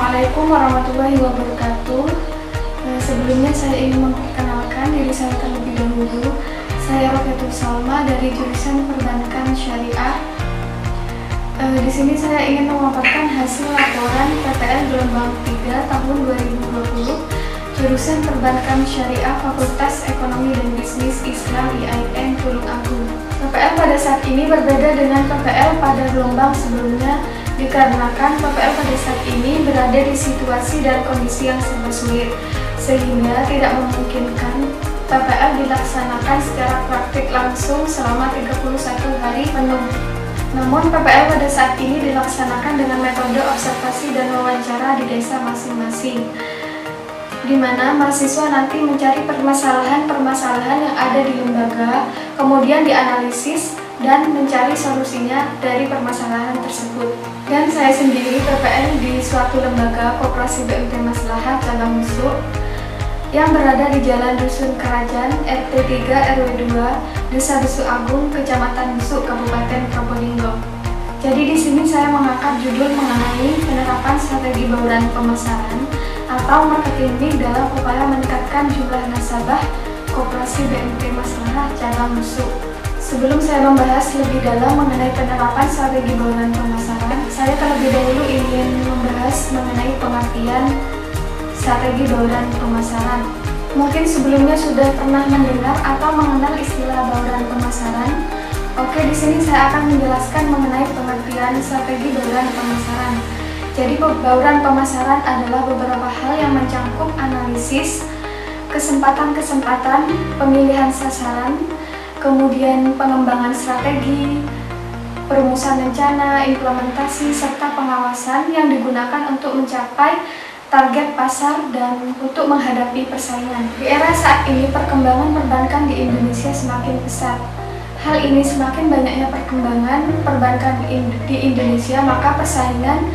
Assalamualaikum warahmatullahi wabarakatuh. Sebelumnya saya ingin memperkenalkan diri saya terlebih dahulu. Saya Roketul Salma dari jurusan Perbankan Syariah. Di sini saya ingin memaparkan hasil laporan PPL gelombang 3 tahun 2020 jurusan Perbankan Syariah Fakultas Ekonomi dan Bisnis Islam IAIN Tulung Agung. PPL pada saat ini berbeda dengan PPL pada gelombang sebelumnya dikarenakan PPL pada saat ini berada di situasi dan kondisi yang serba sulit, sehingga tidak memungkinkan PPL dilaksanakan secara praktik langsung selama 31 hari penuh. Namun PPL pada saat ini dilaksanakan dengan metode observasi dan wawancara di desa masing-masing, di mana mahasiswa nanti mencari permasalahan-permasalahan yang ada di lembaga, kemudian dianalisis dan mencari solusinya dari permasalahan tersebut. Dan saya sendiri PPL di suatu lembaga Koperasi BMT Maslahah Cabang Besuk yang berada di Jalan Dusun Kerajaan RT 3 RW 2 Desa Besuk Agung, Kecamatan Besuk, Kabupaten Probolinggo. Jadi di sini saya mengangkat judul mengenai penerapan strategi bauran pemasaran atau marketing mix dalam upaya meningkatkan jumlah nasabah Koperasi BMT Maslahah Cabang Besuk. Sebelum saya membahas lebih dalam mengenai penerapan strategi bauran pemasaran, saya terlebih dahulu ingin membahas mengenai pengertian strategi bauran pemasaran. Mungkin sebelumnya sudah pernah mendengar atau mengenal istilah bauran pemasaran. Oke, di sini saya akan menjelaskan mengenai pengertian strategi bauran pemasaran. Jadi bauran pemasaran adalah beberapa hal yang mencangkup analisis, kesempatan-kesempatan, pemilihan sasaran, kemudian pengembangan strategi, perumusan rencana, implementasi, serta pengawasan yang digunakan untuk mencapai target pasar dan untuk menghadapi persaingan. Di era saat ini, perkembangan perbankan di Indonesia semakin pesat. Hal ini semakin banyaknya perkembangan perbankan di Indonesia, maka persaingan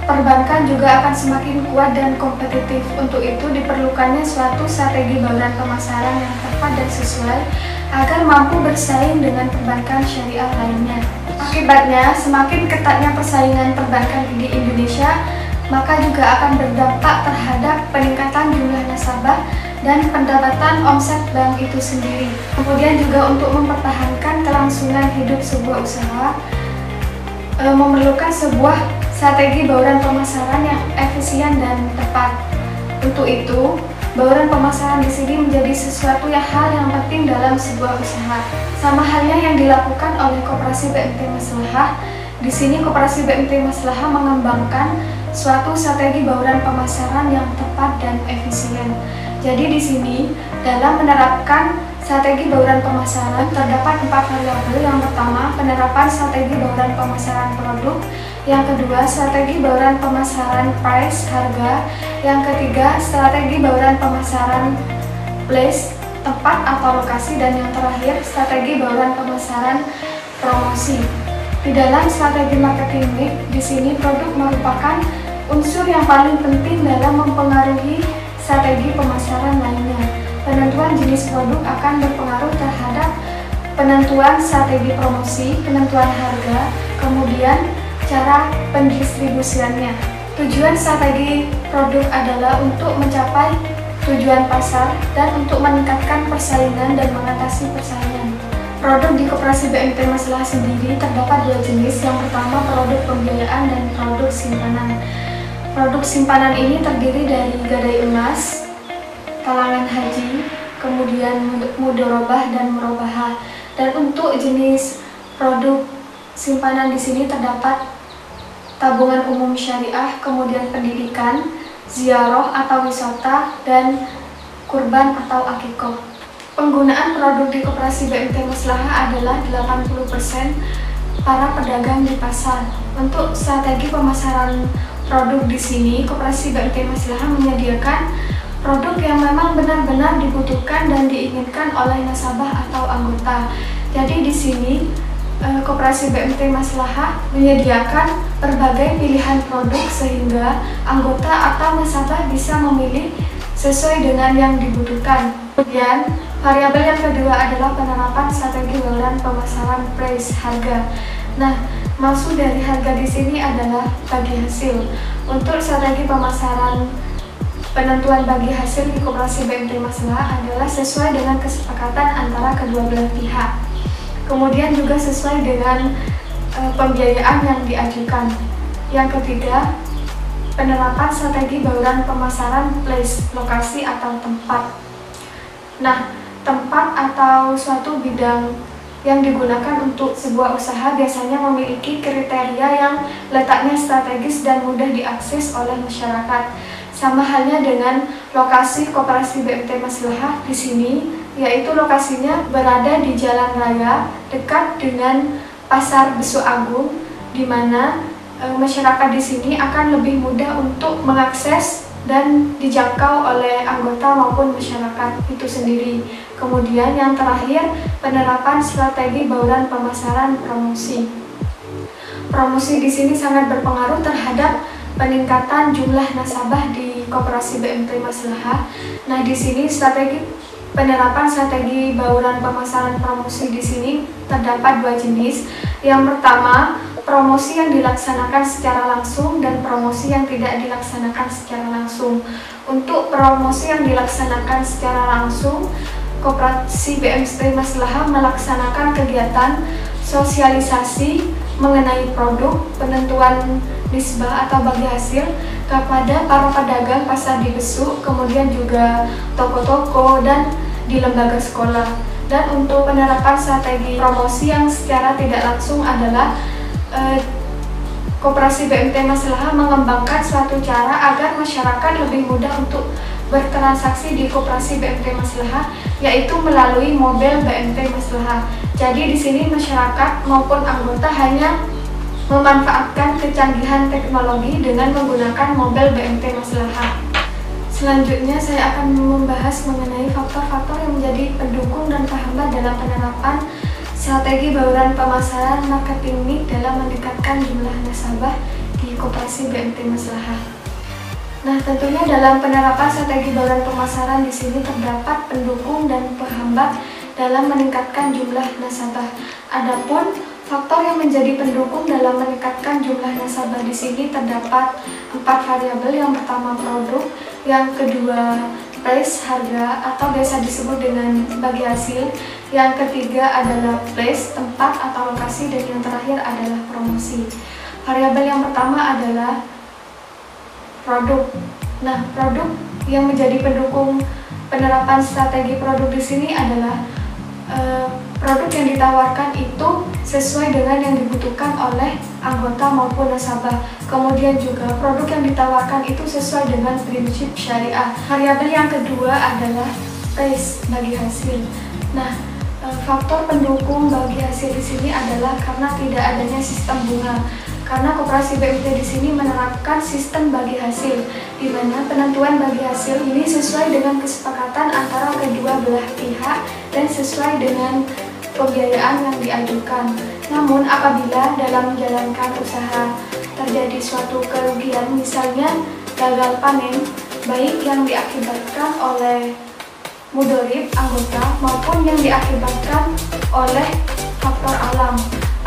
perbankan juga akan semakin kuat dan kompetitif. Untuk itu diperlukannya suatu strategi bauran pemasaran yang tepat dan sesuai agar mampu bersaing dengan perbankan syariah lainnya. Akibatnya, semakin ketatnya persaingan perbankan di Indonesia, maka juga akan berdampak terhadap peningkatan jumlah nasabah dan pendapatan omset bank itu sendiri. Kemudian juga untuk mempertahankan kelangsungan hidup sebuah usaha, memerlukan sebuah strategi bauran pemasaran yang efisien dan tepat. Untuk itu, bauran pemasaran di sini menjadi sesuatu hal yang penting dalam sebuah usaha. Sama halnya yang dilakukan oleh Koperasi BMT Maslahah. Di sini Koperasi BMT Maslahah mengembangkan suatu strategi bauran pemasaran yang tepat dan efisien. Jadi di sini dalam menerapkan strategi bauran pemasaran terdapat 4 variabel. Yang pertama, penerapan strategi bauran pemasaran produk. Yang kedua, strategi bauran pemasaran price, harga. Yang ketiga, strategi bauran pemasaran place, tempat atau lokasi. Dan yang terakhir, strategi bauran pemasaran promosi. Di dalam strategi marketing mix, di sini produk merupakan unsur yang paling penting dalam mempengaruhi strategi pemasaran lainnya. Penentuan jenis produk akan berpengaruh terhadap penentuan strategi promosi, penentuan harga, kemudian cara pendistribusiannya. Tujuan strategi produk adalah untuk mencapai tujuan pasar dan untuk meningkatkan persaingan dan mengatasi persaingan. Produk di Koperasi BMT Maslahah sendiri terdapat 2 jenis. Yang pertama, produk pembiayaan dan produk simpanan. Produk simpanan ini terdiri dari gadai emas, talangan haji, kemudian mudorobah dan murabahah. Dan untuk jenis produk simpanan di sini terdapat tabungan umum syariah, kemudian pendidikan, ziarah atau wisata, dan kurban atau akikoh. Penggunaan produk di Koperasi BMT Maslahah adalah 80% para pedagang di pasar. Untuk strategi pemasaran produk di sini, Koperasi BMT Maslahah menyediakan produk yang memang benar-benar dibutuhkan dan diinginkan oleh nasabah atau anggota. Jadi di sini Koperasi BMT Maslahah menyediakan berbagai pilihan produk sehingga anggota atau nasabah bisa memilih sesuai dengan yang dibutuhkan. Kemudian variabel yang kedua adalah penerapan strategi bauran pemasaran price, harga. Nah, maksud dari harga di sini adalah bagi hasil. Untuk strategi pemasaran penentuan bagi hasil di Koperasi BMT Maslahat adalah sesuai dengan kesepakatan antara kedua belah pihak. Kemudian juga sesuai dengan pembiayaan yang diajukan. Yang ketiga, penerapan strategi bauran pemasaran place, lokasi atau tempat. Nah, tempat atau suatu bidang yang digunakan untuk sebuah usaha biasanya memiliki kriteria yang letaknya strategis dan mudah diakses oleh masyarakat. Sama halnya dengan lokasi Koperasi BMT Maslahat di sini, yaitu lokasinya berada di jalan raya dekat dengan Pasar Besu Agung, di mana masyarakat di sini akan lebih mudah untuk mengakses dan dijangkau oleh anggota maupun masyarakat itu sendiri. Kemudian yang terakhir, penerapan strategi bauran pemasaran promosi. Promosi di sini sangat berpengaruh terhadap peningkatan jumlah nasabah di Koperasi BMT Maslahat. Nah, di sini penerapan strategi bauran pemasaran promosi di sini terdapat dua jenis. Yang pertama, promosi yang dilaksanakan secara langsung dan promosi yang tidak dilaksanakan secara langsung. Untuk promosi yang dilaksanakan secara langsung, Koperasi BMT Maslahat melaksanakan kegiatan sosialisasi mengenai produk, penentuan nisbah atau bagi hasil kepada para pedagang pasar di Besuk, kemudian juga toko-toko dan di lembaga sekolah. Dan untuk penerapan strategi promosi yang secara tidak langsung adalah Koperasi BMT Maslahat mengembangkan suatu cara agar masyarakat lebih mudah untuk bertransaksi di Koperasi BMT Maslahat, yaitu melalui mobil BMT Maslahat. Jadi di sini masyarakat maupun anggota hanya memanfaatkan kecanggihan teknologi dengan menggunakan mobil BMT Maslahat. Selanjutnya saya akan membahas mengenai faktor-faktor yang menjadi pendukung dan penghambat dalam penerapan strategi bauran pemasaran marketing dalam meningkatkan jumlah nasabah di Koperasi BMT Maslahat. Nah, tentunya dalam penerapan strategi bauran pemasaran di sini terdapat pendukung dan penghambat dalam meningkatkan jumlah nasabah. Adapun faktor yang menjadi pendukung dalam meningkatkan jumlah nasabah di sini terdapat 4 variabel. Yang pertama produk, yang kedua price, harga atau biasa disebut dengan bagi hasil. Yang ketiga adalah place, tempat atau lokasi, dan yang terakhir adalah promosi. Variabel yang pertama adalah produk. Nah, produk yang menjadi pendukung penerapan strategi produk di sini adalah produk yang ditawarkan itu sesuai dengan yang dibutuhkan oleh anggota maupun nasabah. Kemudian juga produk yang ditawarkan itu sesuai dengan prinsip syariah. Variabel yang kedua adalah price, bagi hasil. Nah, faktor pendukung bagi hasil di sini adalah karena tidak adanya sistem bunga. Karena Koperasi BMT di sini menerapkan sistem bagi hasil, di mana penentuan bagi hasil ini sesuai dengan kesepakatan antara kedua belah pihak dan sesuai dengan pembiayaan yang diajukan. Namun apabila dalam menjalankan usaha terjadi suatu kerugian, misalnya gagal panen, baik yang diakibatkan oleh mudorib anggota maupun yang diakibatkan oleh faktor alam.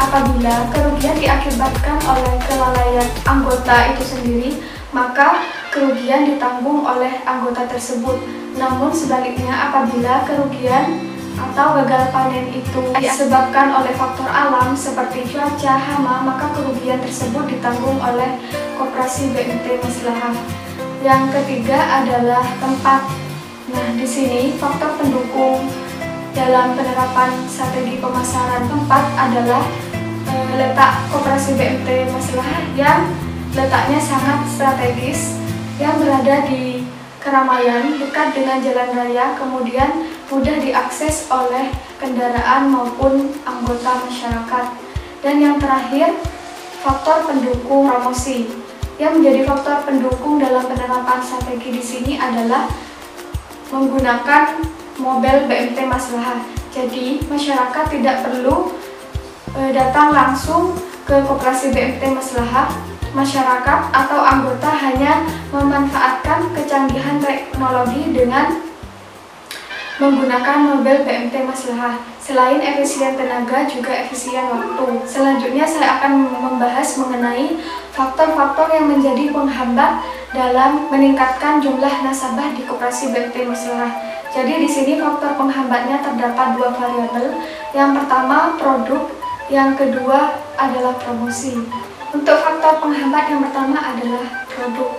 Apabila kerugian diakibatkan oleh kelalaian anggota itu sendiri, maka kerugian ditanggung oleh anggota tersebut. Namun sebaliknya, apabila kerugian atau gagal panen itu disebabkan oleh faktor alam seperti cuaca, hama, maka kerugian tersebut ditanggung oleh Koperasi BMT Maslahat. Yang ketiga adalah tempat. Nah, di sini faktor pendukung dalam penerapan strategi pemasaran tempat adalah letak Koperasi BMT Maslahat yang letaknya sangat strategis, yang berada di keramaian dekat dengan jalan raya, kemudian mudah diakses oleh kendaraan maupun anggota masyarakat. Dan yang terakhir, faktor pendukung promosi. Yang menjadi faktor pendukung dalam penerapan strategi di sini adalah menggunakan mobil BMT Maslahat. Jadi masyarakat tidak perlu datang langsung ke Koperasi BMT Maslahat. Masyarakat atau anggota hanya memanfaatkan kecanggihan teknologi dengan menggunakan mobil BMT Maslahah. Selain efisien tenaga, juga efisien waktu. Selanjutnya saya akan membahas mengenai faktor-faktor yang menjadi penghambat dalam meningkatkan jumlah nasabah di koperasi BMT Maslahah. Jadi di sini faktor penghambatnya terdapat dua variabel. Yang pertama produk, yang kedua adalah promosi. Untuk faktor penghambat yang pertama adalah produk.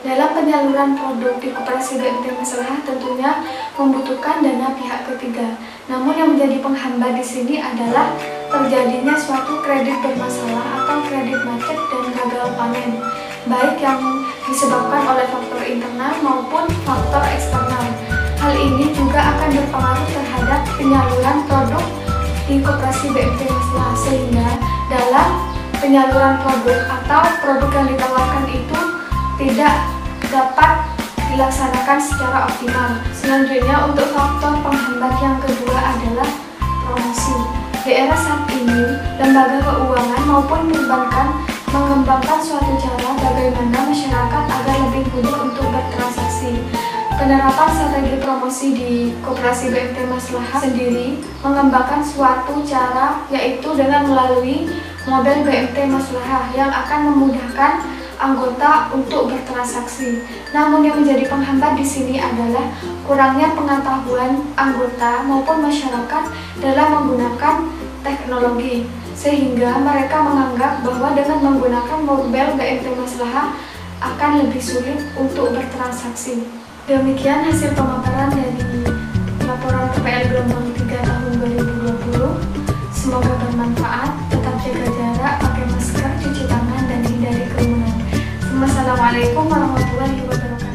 Dalam penyaluran produk di koperasi BMT Maslahah tentunya membutuhkan dana pihak ketiga. Namun yang menjadi penghambat di sini adalah terjadinya suatu kredit bermasalah atau kredit macet dan gagal panen, baik yang disebabkan oleh faktor internal maupun faktor eksternal. Hal ini juga akan berpengaruh terhadap penyaluran produk di koperasi BMT Maslahah, sehingga dalam penyaluran produk atau produk yang ditawarkan itu tidak dapat dilaksanakan secara optimal. Selanjutnya untuk faktor penghambat yang kedua adalah promosi. Di era saat ini, lembaga keuangan maupun perbankan mengembangkan suatu cara bagaimana masyarakat agar lebih mudah untuk bertransaksi. Penerapan strategi promosi di koperasi BMT Maslahah sendiri mengembangkan suatu cara, yaitu dengan melalui model BMT Maslahah yang akan memudahkan anggota untuk bertransaksi. Namun yang menjadi penghambat di sini adalah kurangnya pengetahuan anggota maupun masyarakat dalam menggunakan teknologi, sehingga mereka menganggap bahwa dengan menggunakan mobil BMT Maslahah akan lebih sulit untuk bertransaksi. Demikian hasil pemaparan dari laporan PPL gelombang 3 tahun 2020. Semoga bermanfaat. Tetap jaga jarak, pakai masker, cuci tangan, dan hindari kerumunan. Wassalamualaikum warahmatullahi wabarakatuh.